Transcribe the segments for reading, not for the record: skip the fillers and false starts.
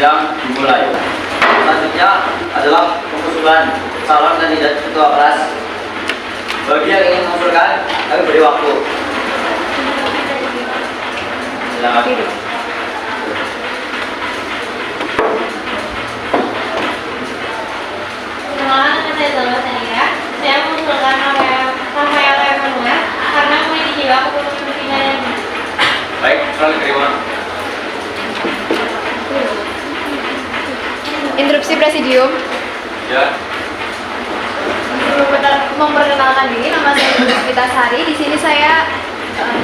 sidang dimulai. Selanjutnya adalah pengusulan calon kandidat ketua kelas. Bagi yang ingin mengusulkan, kami beri waktu. Silakan. Perkenalkan, saya Zalma Tania. Saya mengusulkan Rafael Emanuel karena memiliki jiwa kepemimpinan yang Baik, selalu terima. Interupsi presidium. Ya. Memperkenalkan diri, nama saya Puspita Sari. Di sini saya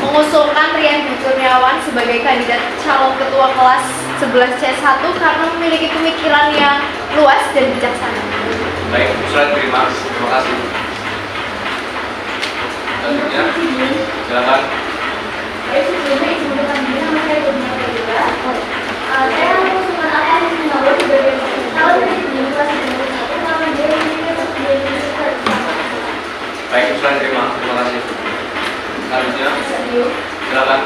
mengusulkan Rian Dwi Kurniawan sebagai kandidat calon ketua kelas 11C1 karena memiliki pemikiran yang luas dan bijaksana. Baik, usulan terima. Terima kasih. Selanjutnya, silakan. Baik, sebelumnya izin mengucapkan diri, nama saya Guna juga. Saya mengusulkan Akan Ismail sebagai calon presiden kelas 11C1 karena dia memiliki pemikiran Baik, usulan terima. Terima kasih. Selanjutnya, silakan.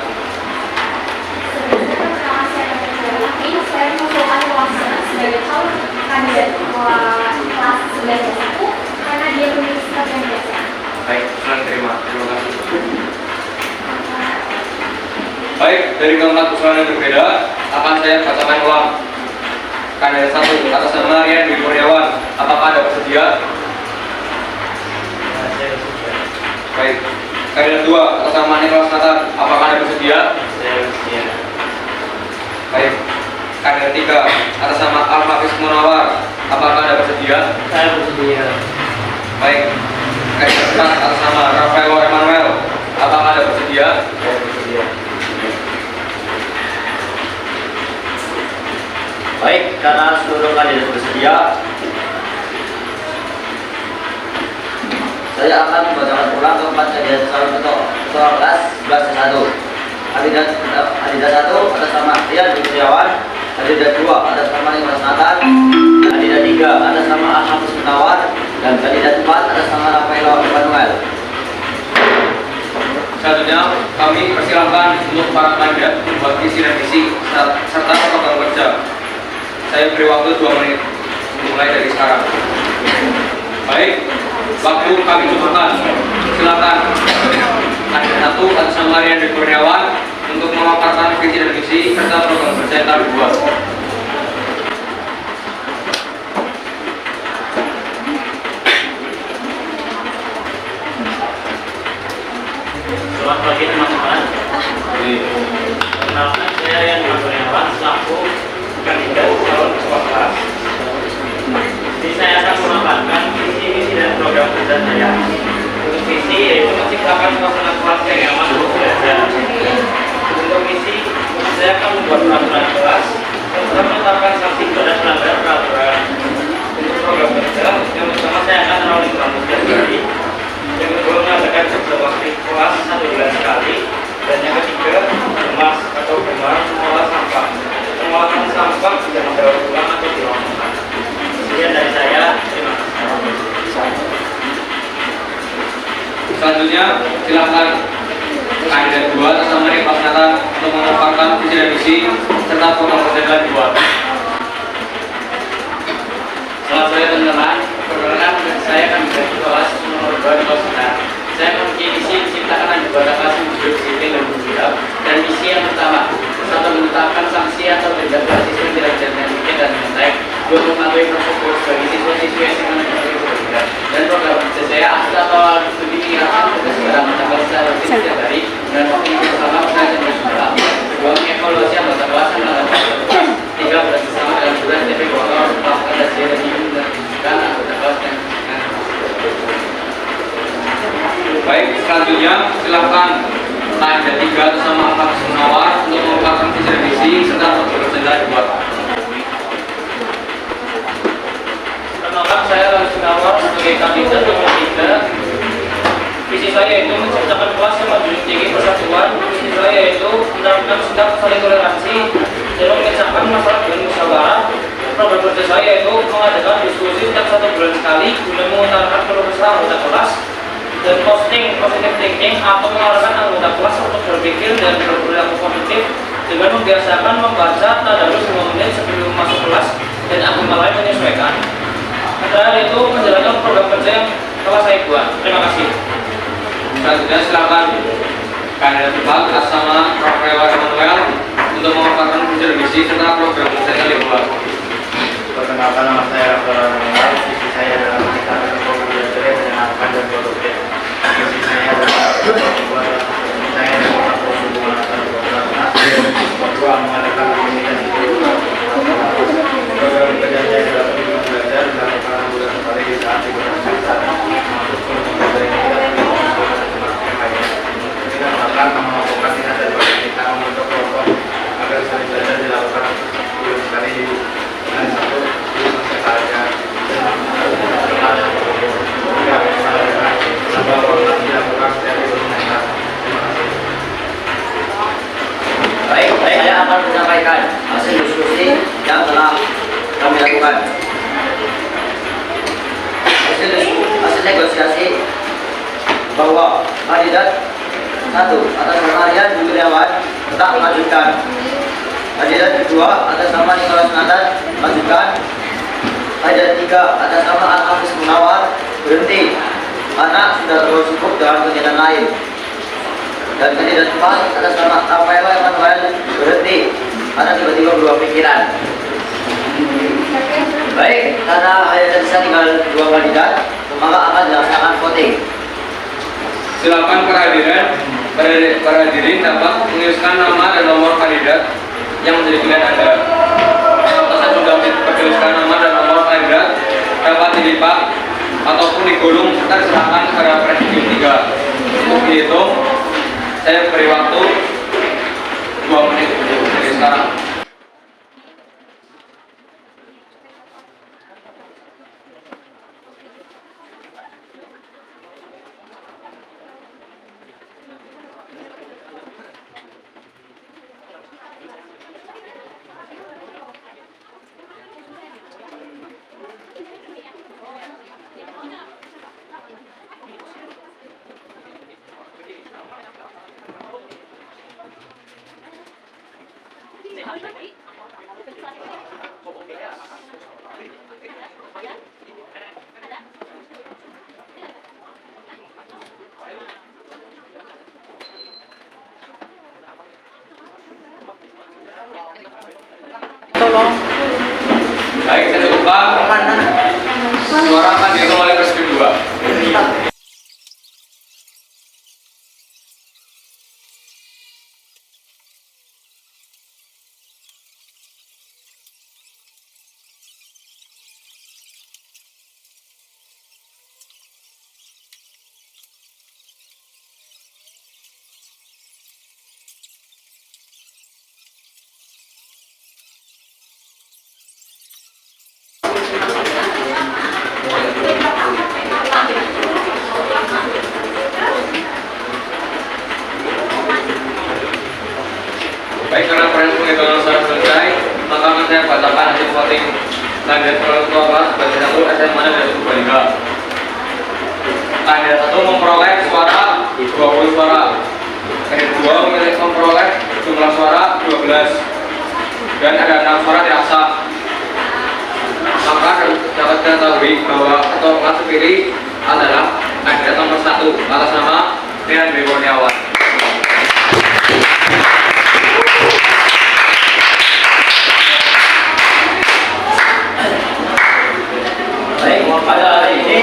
Saya mengusulkan Wasana sebagai calon kandidat kelas 11C1 karena dia memiliki sikap yang biasa. Baik, usulan terima. Terima kasih. Baik, dari keempat usulan yang berbeda, akan saya bacakan ulang. Kandidat 1 atas nama Rian Dwi Kurniawan. Apakah Anda bersedia? Baik. Kandidat 2 atas nama Nicholas Nathan. Apakah Anda bersedia? Saya bersedia. Baik. Kandidat 3 atas nama Al-Hafiz Munawar. Apakah Anda bersedia? Saya bersedia. Baik. Kandidat 4 atas nama Rafael Emanuel. Apakah Anda bersedia? Saya bersedia. Baik, karena seluruh kandidat bersedia, saya akan membacakan ulang keempat kandidat calon ketua kelas 11C1. Kandidat 1 atas nama Rian Dwi Kurniawan, kandidat 2 atas nama Nicholas Nathan, kandidat 3 atas nama Al-Hafiz Munawar, dan kandidat 4 atas nama Rafael Emanuel. Selanjutnya, kami persilahkan untuk para kandidat membuat visi dan misi serta program kerja. Saya beri waktu 2 menit mulai dari sekarang. Baik, waktu kami cukupkan. Silakan kandidat 1 atas nama Rian Dwi Kurniawan untuk memaparkan visi dan misi serta program kerja yang kami buat. Selamat pagi teman-teman. Perkenalkan, saya Rian Dwi Kurniawan selaku kandidat calon ketua kelas. Jadi saya akan memaparkan visi-misi dan program kerja saya. Untuk visi yaitu menciptakan suasana kelas yang nyaman untuk belajar. Untuk misi, saya akan membuat peraturan kelas serta menetapkan sanksi kepada pelanggar peraturan. Untuk program kerja, yang pertama saya akan merawat rambut dan diri. Yang kedua mengadakan observasi kelas 1 bulan sekali. Dan yang ketiga, kemas atau gemar mengolah sampah. Pengolahan sampah tidak mendaur ulang atau dilonggarkan. Sekian dari saya, terima kasih. Selanjutnya, silakan kandidat 2 atas nama Nicholas Nathan untuk memaparkan visi dan misi serta program kerja yang dibuat. Selamat sore teman-teman. Perkenalkan, saya kandidat kelas nomor 2 Nicholas Nathan. Saya memiliki misi menciptakan anggota kelas yang hidup disiplin dan bertanggung. Dan misi yang pertama, satu menetapkan sanksi atau denda bagi siswa yang tidak jalan dikit dan mentek. 2 mematuhi prosedur bagi siswa-siswa yang mengalami berbeda. Dan program kerja saya asal atau studi mengingatkan tugas barang mencapai secara rutin setiap hari dan waktu yang bersama saya dan bersuara. Kedua, mengevaluasi anggota kelas yang melakukan tugas. 3, bersama dalam tugas TP Bogor melakukan kajian dan menunjukkan anggota kelas yang Baik, selanjutnya silakan kandidat 3 atas nama Al-Hafiz Munawar untuk memaparkan visi dan misi serta program kerja yang dibuat. Perkenalkan, saya Al-Hafiz Munawar sebagai kandidat nomor 3. Visi saya yaitu menciptakan kelas yang menjunjung tinggi persatuan. Visi saya yaitu menerapkan sikap saling toleransi dan memecahkan masalah dengan musyawarah. Program kerja saya yaitu mengadakan diskusi setiap 1 bulan sekali guna mengutarakan keluh kesah anggota kelas dan posting positive thinking atau mengarahkan anggota kelas untuk berpikir dan berperilaku positif dengan membiasakan membaca tadarus 5 menit sebelum masuk kelas dan aku mulai menyesuaikan. Terakhir itu menjalankan program kerja yang telah saya buat. Terima kasih. Selanjutnya silakan kandidat debat atas nama Rafael Emanuel untuk memaparkan visi misi serta program kerja yang dibuat. Perkenalkan, nama saya Rafael Emanuel. Visi saya adalah meningkatkan kompetensi menyenangkan dan produktif. Visi saya adalah membuat saya dapat hubungan antar kedua kelas, kedua mengadakan aktivitas itu. Program kerja saya adalah bimbingan belajar dilakukan bulan sekali di saat liburan semester. Masuk kurikulum belajar ini kita melakukan mengelompokkan minat dan bakat kita membentuk kelompok agar sering belajar dilakukan bulan sekali di hari Sabtu di masa saja. Baik, saya akan menyampaikan hasil diskusi yang telah kami lakukan. Hasil negosiasi bahwa kandidat 1 atas nama Rian Juliawan tetap melanjutkan. Kandidat kedua atas nama Nicholas Nathan melanjutkan. Kandidat 3 atas nama Al-Hafiz Munawar berhenti karena sudah terlalu cukup dengan kegiatan lain. Dan kandidat 4 atas nama Rafael Emanuel berhenti karena tiba-tiba berubah pikiran. Baik, karena hanya tersisa tinggal 2 kandidat, maka akan dilaksanakan voting. Silakan para hadirin dapat menuliskan nama dan nomor kandidat yang menjadi pilihan Anda. Saat sudah dituliskan nama dan nomor kandidat dapat dilipat ataupun digulung serta diserahkan kepada presidium 3. Untuk dihitung, saya beri waktu 2 menit dari sekarang. Tolong. Baik, saya cukupkan. Suara akan dihitung oleh presidium 2. Baik, karena proses penghitungan suara selesai, maka akan saya bacakan hasil voting kandidat ketua kelas bagi 1 SMA dan 1 Balika. Kandidat 1 memperoleh suara 20 suara. Kandidat 2 memperoleh jumlah suara 12 dan ada 6 suara tidak sah. Maka dapat kita ketahui bahwa ketua kelas terpilih adalah kandidat nomor 1 atas nama Rian Kurniawan. Baik, pada hari ini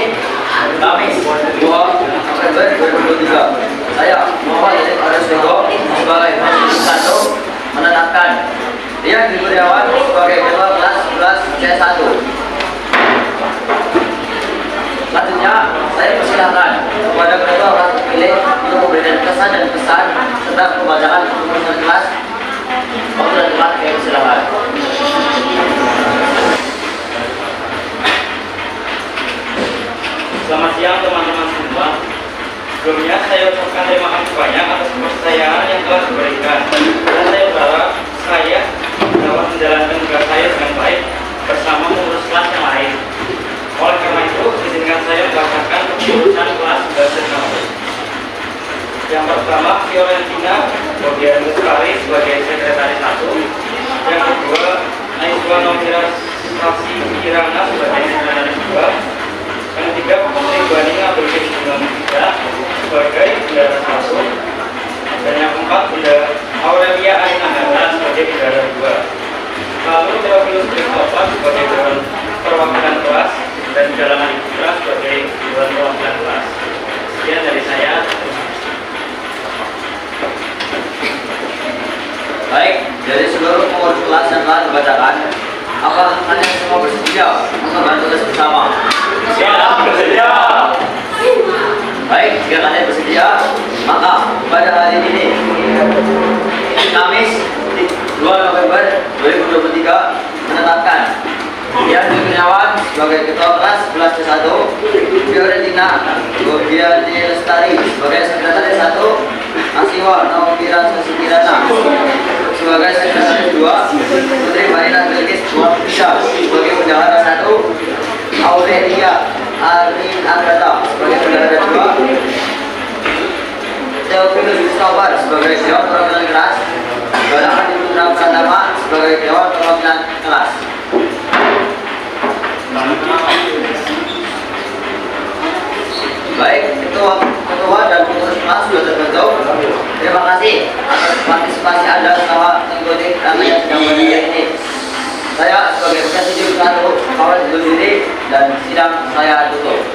Kamis 2 November 2023, saya Muhammad Yusuf Araswego sebagai Mahasiswa 1 menetapkan Rian Kurniawan sebagai ketua kelas 11 C1. Selanjutnya, saya persilahkan kepada ketua kelas terpilih untuk memberikan kesan dan pesan serta pembacaan keputusan kelas. Waktu dan tempat, saya persilahkan. Selamat siang teman-teman semua. Sebelumnya saya ucapkan terima kasih banyak atas kepercayaan yang telah diberikan. Dan saya berharap saya dapat menjalankan tugas saya dengan baik bersama pengurus kelas yang lain. Oleh karena itu, izinkan saya membacakan keputusan kelas bersama. Yang pertama, Fiorentina Bobian Lestari sebagai sekretaris 1. Yang Novira Saksi Kirana sebagai Bendahara 2. Yang ketiga, Putri Baninga Berkis Bunga Mutiara sebagai Bendahara 1. Dan yang keempat, Aurelia Arina Hatta sebagai Bendahara 2. Lalu Theophilus Christopher sebagai Dewan Perwakilan Kelas dan Jalangan Putra sebagai Dewan Perwakilan Kelas. Sekian dari saya. Baik, dari seluruh pengurus kelas yang telah dibacakan, apakah kalian semua bersedia untuk tugas bersama? Siap, bersedia. Baik, jika kalian bersedia, maka pada hari ini, Kamis 2 November 2023, menetapkan Dian Kurniawan sebagai Ketua Kelas 11 C1, Fiorentina Gobiani Lestari sebagai Sekretaris 1, Asiwa Novira Saksi Kirana sebagai Sekretaris 2, Putri Marina Belkis Bunga Mutiara sebagai Bendahara 1, Aurelia Arin Agrata sebagai Bendahara 2, Theophilus Christopher sebagai Dewan Perwakilan Kelas, Jalangan Putra Pratama sebagai Dewan Perwakilan Kelas. Baik, ketua dan pengurus kelas sudah terbentuk. Terima kasih atas partisipasi Anda selama mengikuti rangkaian sidang panitia ini. Saya sebagai presiden 1 pamit undur diri dan sidang saya tutup.